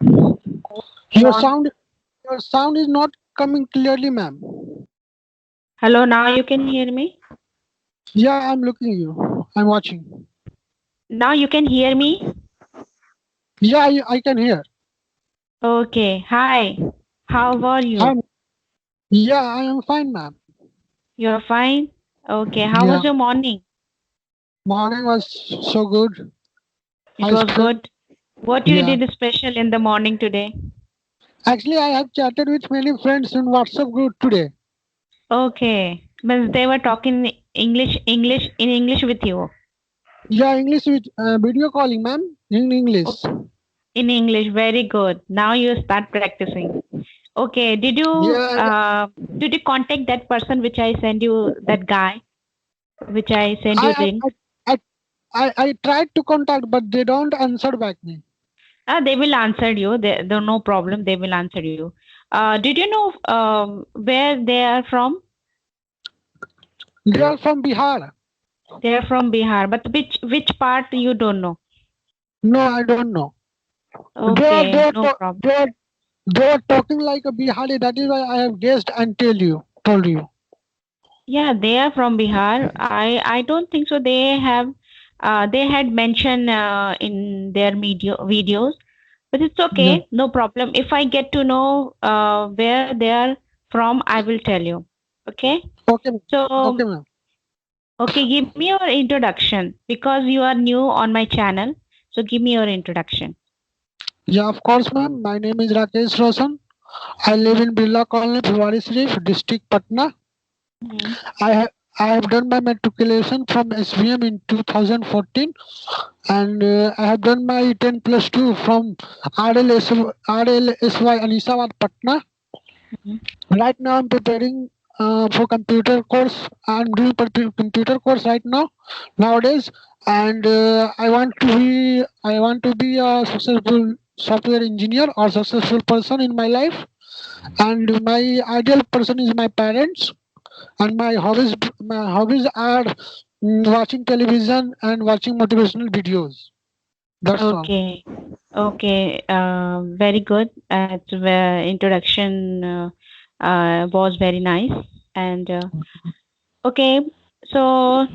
Your Not. sound, your sound is not coming clearly, ma'am. Hello, now you can hear me? Yeah, I'm looking you. I'm watching. Now you can hear me? Yeah, I can hear. Okay. Hi. How are you? I'm. Yeah, I am fine, ma'am. You're fine? Okay. How Yeah, was your morning? morning was so good. It I was spent. good. What you Yeah, did special in the morning today? actually, I have chatted with many friends in WhatsApp group today. Okay. Means they were talking English with you. Yeah, English with video calling, ma'am. In O- English. In English. Very good. Now you start practicing. Okay. Yeah, Did you contact that person which I sent you, that guy which I sent you I, link? I, I, I tried to contact, but they don't answer back me. They will answer you. No problem. They will answer you. Did you know where they are from? They are from Bihar. They are from Bihar, but which part you don't know? No, I don't know. They are they Okay, are no to- problem. they are talking like a Bihari. That is why I have guessed and told you. Yeah, they are from Bihar. I don't think so. They had mentioned in their videos, but it's Yeah. okay. No problem. If I get to know where they are from, I will tell you. Okay. Okay, ma'am. Okay, So ma'am. okay, give me your introduction because you are new on my channel. So give me your introduction. Yeah, of course, ma'am. My name is Rakesh Roshan. I live in Birla Colony, Bhiwadi Sharif, district Patna. Mhm. I have I have done my matriculation from SVM in 2014, and I have done my 10 plus 2 from RLSY Anisabad, Patna. Mhm. Right now, I'm preparing for computer course. I'm doing computer course right now nowadays, and I want to be a successful software engineer or successful person in my life. And my ideal person is my parents. And my hobbies are watching television and watching motivational videos. That's all. Okay, okay, very good. Introduction was very nice. And okay, so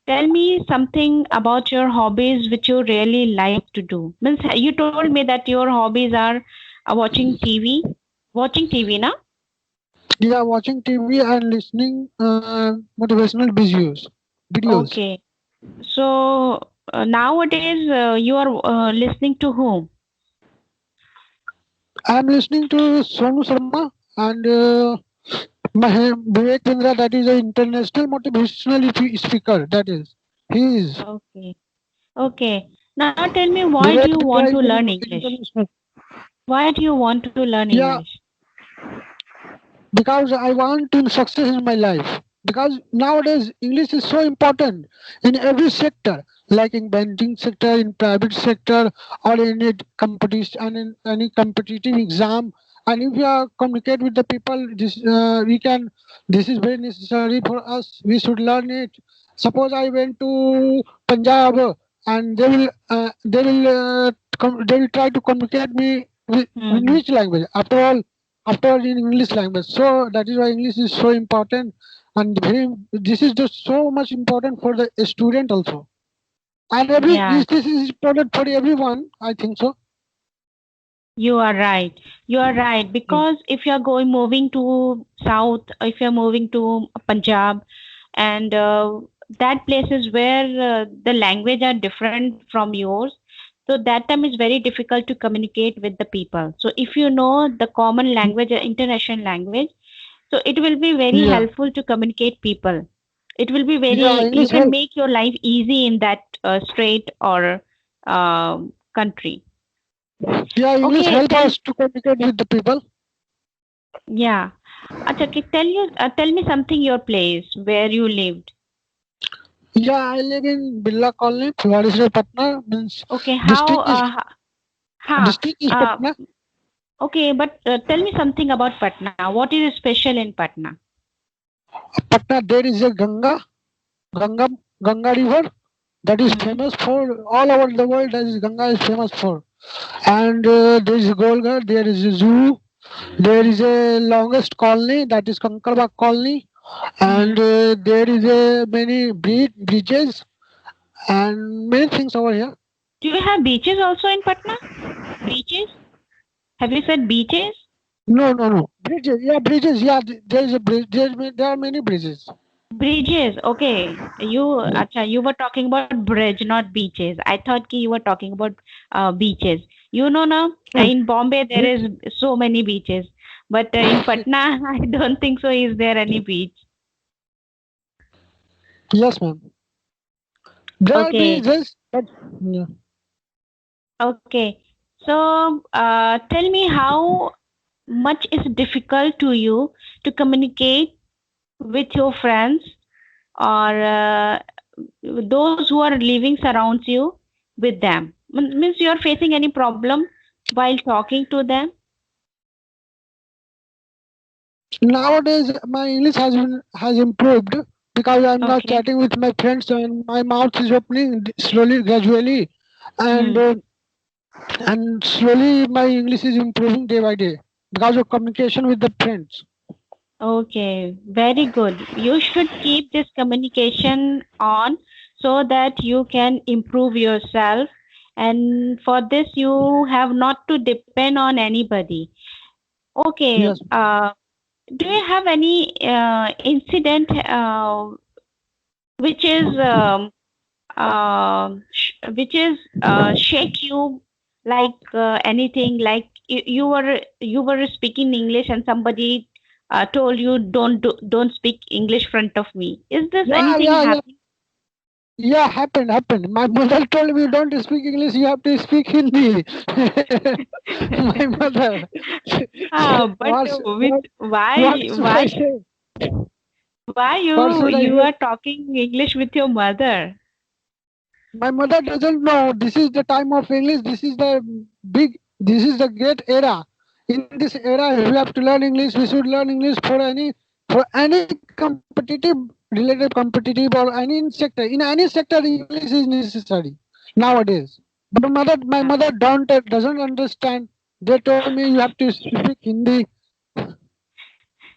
tell me something about your hobbies which you really like to do. Means you told me that your hobbies are watching TV, watching TV, na? Yeah, watching TV and listening motivational videos. Videos. Okay. So nowadays you are listening to whom? I'm listening to Sonu Sharma and Vivek Chandra. That is an international motivational speaker. That is, he is Okay. Okay. Now tell me, why do you Vivek want Chandra to is learn an English? international. Why do you want to learn Yeah, English? because I want to success in my life. Because nowadays English is so important in every sector, like in banking sector, in private sector, or in it competition and in any competitive exam. And if we are communicate with the people, this we can. This is very necessary for us. We should learn it. Suppose I went to Punjab and they will try to communicate me with in Hmm. which language. After all in English language. So that is why English is so important, and this is just so much important for the student also. And Yeah, this is important for everyone. I think so. you are right. You are right. Yeah. Because if you are moving to South, if you are moving to Punjab, and that places where the language are different from yours, so that time is very difficult to communicate with the people. So if you know the common language, international language, so it will be very Yeah. helpful to communicate people. It will be Yeah. very, you English can help. make your life easy in that state or country. Yeah. English Okay, help us to communicate with the people. yeah. Acha, okay, tell me something your place where you lived. Yeah. I live in Billa Colony, Bhiwadi Patna. Means Okay, how, district is ha, district is uh, Patna. okay, but tell me something about Patna. What is special in Patna? Patna. There is a Ganga River that is Hmm. famous for all over the world. That is Ganga is famous for. and there is a Golgar, there is a zoo, there is a longest colony, that is Kankarba colony, and there is a many bridges and many things over here. Do you have beaches also in Patna? Beaches? Have you said beaches? No. Bridges, yeah, bridges, yeah. There is a bridge. There are many bridges. Bridges. Okay. You were talking about bridge, not beaches. I thought you were talking about beaches. You know now, No, in Bombay there is so many beaches, but in Patna I don't think so. Is there any beach? yes, ma'am. There are Okay. bridges, but yeah. Okay. So tell me how much is difficult to you to communicate with your friends or those who are living surrounds you with them. Means you are facing any problem while talking to them? Nowadays my English has improved because I'm now Okay. chatting with my friends and my mouth is opening slowly, gradually, and Hmm. and slowly my English is improving day by day because of communication with the friends. Okay, very good. You should keep this communication on so that you can improve yourself. And for this, you have not to depend on anybody. Okay. Yes. Do you have any incident which is shake you like anything like you were speaking English and somebody told you don't speak English front of me. Is this Yeah, anything yeah, yeah. happening? Yeah, happened. My mother told me don't speak English, you have to speak Hindi. My mother. But what, sh- with what why should I why say? why What you should I you say? are talking English with your mother? My mother doesn't know this is the time of English. This is the great era. In this era, we have to learn English. We should learn English for any competitive related competitive or any sector. In any sector, English is necessary nowadays. But my mother doesn't understand. They told me you have to speak Hindi.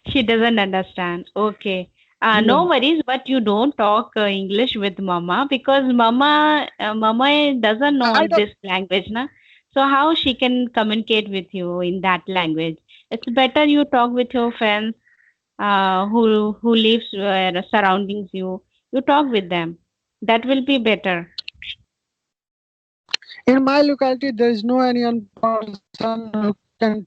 She doesn't understand. Okay. Yeah. No worries, but you don't talk English with mama because mama doesn't know I don't. this language, na? So how she can communicate with you in that language? It's better you talk with your friends who lives surroundings you. You talk with them. That will be better. In my locality, there is no any one person who can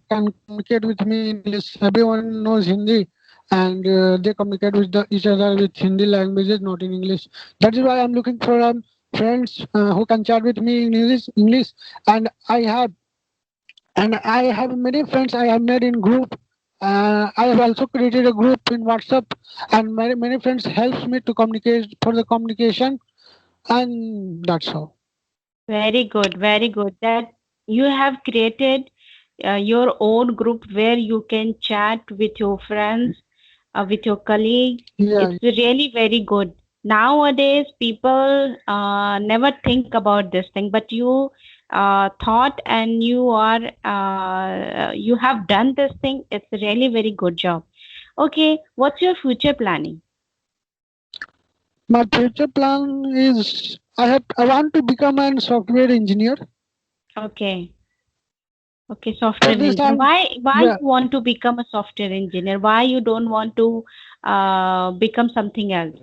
communicate with me in English. Everyone knows Hindi, and they communicate with each other with Hindi languages, not in English. That is why I'm looking for friends who can chat with me in English, and I have many friends I have made in group. I have also created a group in WhatsApp, and many friends helps me to communicate for the communication, and that's all. Very good, very good. That you have created your own group where you can chat with your friends, with your colleagues. Yeah. It's really very good. Nowadays, people never think about this thing, but you thought and you have done this thing. It's really very good job. Okay, what's your future planning? My future plan is I want to become a software engineer. Okay. Okay, For software this engineer. time, Why yeah, you want to become a software engineer? Why you don't want to become something else?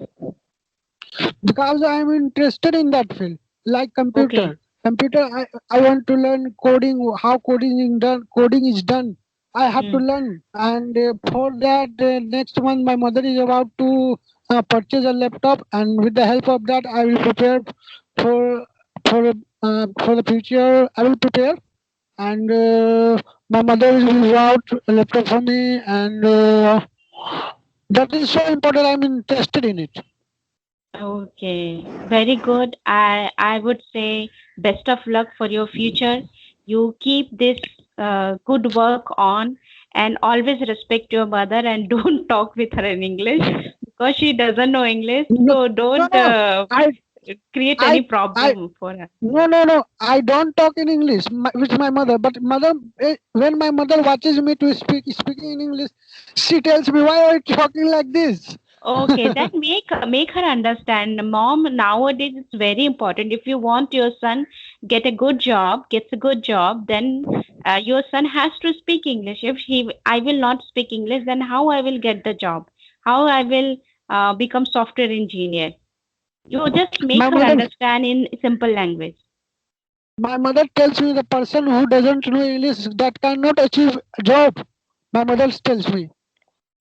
because I am interested in that field, like Okay. computer. Computer, I want to learn coding, how coding is done. Coding is done. I have to Hmm. learn, and for that, next month my mother is about to purchase a laptop, and with the help of that, I will prepare for for the future. I will prepare, and my mother will out a laptop for me, and that is so important. I'm interested in it. Okay. Very good. I would say best of luck for your future. You keep this good work on and always respect your mother and don't talk with her in English because she doesn't know English. No, So no, don't no. I fix. create I any I problem for her. no. I don't talk in English with my mother. But mother, when my mother watches me to speaking in English, she tells me, "Why are you talking like this?" Okay, then make her understand. Mom, nowadays it's very important. If you want your son gets a good job, then your son has to speak English. If I will not speak English, then how I will get the job? How I will become software engineer? You just make My her mother, understand in simple language. my mother tells me the person who doesn't know English that cannot achieve a job. My mother tells me.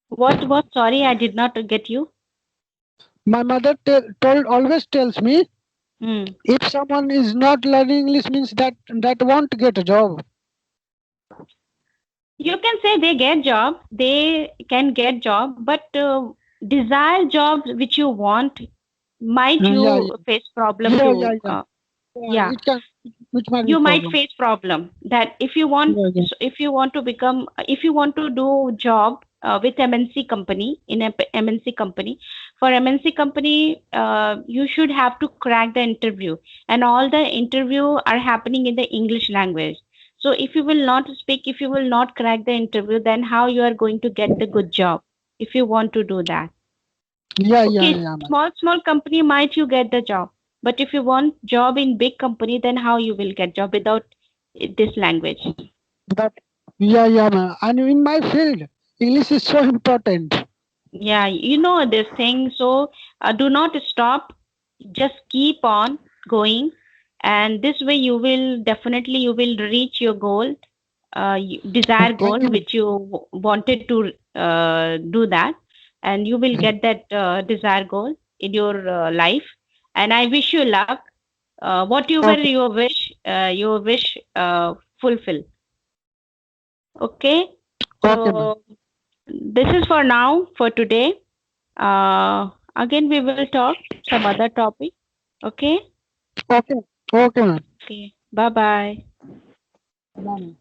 What? Sorry, I did not get you. My mother told always tells me Hmm. if someone is not learning English means that won't get a job. You can say they get job, they can get job, but desire jobs which you want, might Yeah, you yeah, face problem yeah, to yeah, yeah. Yeah, yeah, it can, which might be you might problem. face problem that if you want, Yeah, yeah. if you want to become, if you want to do job with MNC company, in a MNC company, for MNC company you should have to crack the interview, and all the interview are happening in the English language. So if you will not speak, if you will not crack the interview, then how you are going to get the good job if you want to do that? Yeah, yeah, Okay, yeah, man. small company might you get the job, but if you want job in big company, then how you will get job without this language? That, yeah, yeah, man. And in my field, English is so important. Yeah, you know this thing. So do not stop. Just keep on going, and this way you will definitely you will reach your goal, desire Thank goal you. which you wanted to do that, and you will get that desired goal in your life. And I wish you luck. Whatever Okay, your wish fulfill. Okay, okay, man. so this is for now for today. Again, we will talk some other topic. Okay. Okay, okay, man. Okay. Bye bye. Bye, man.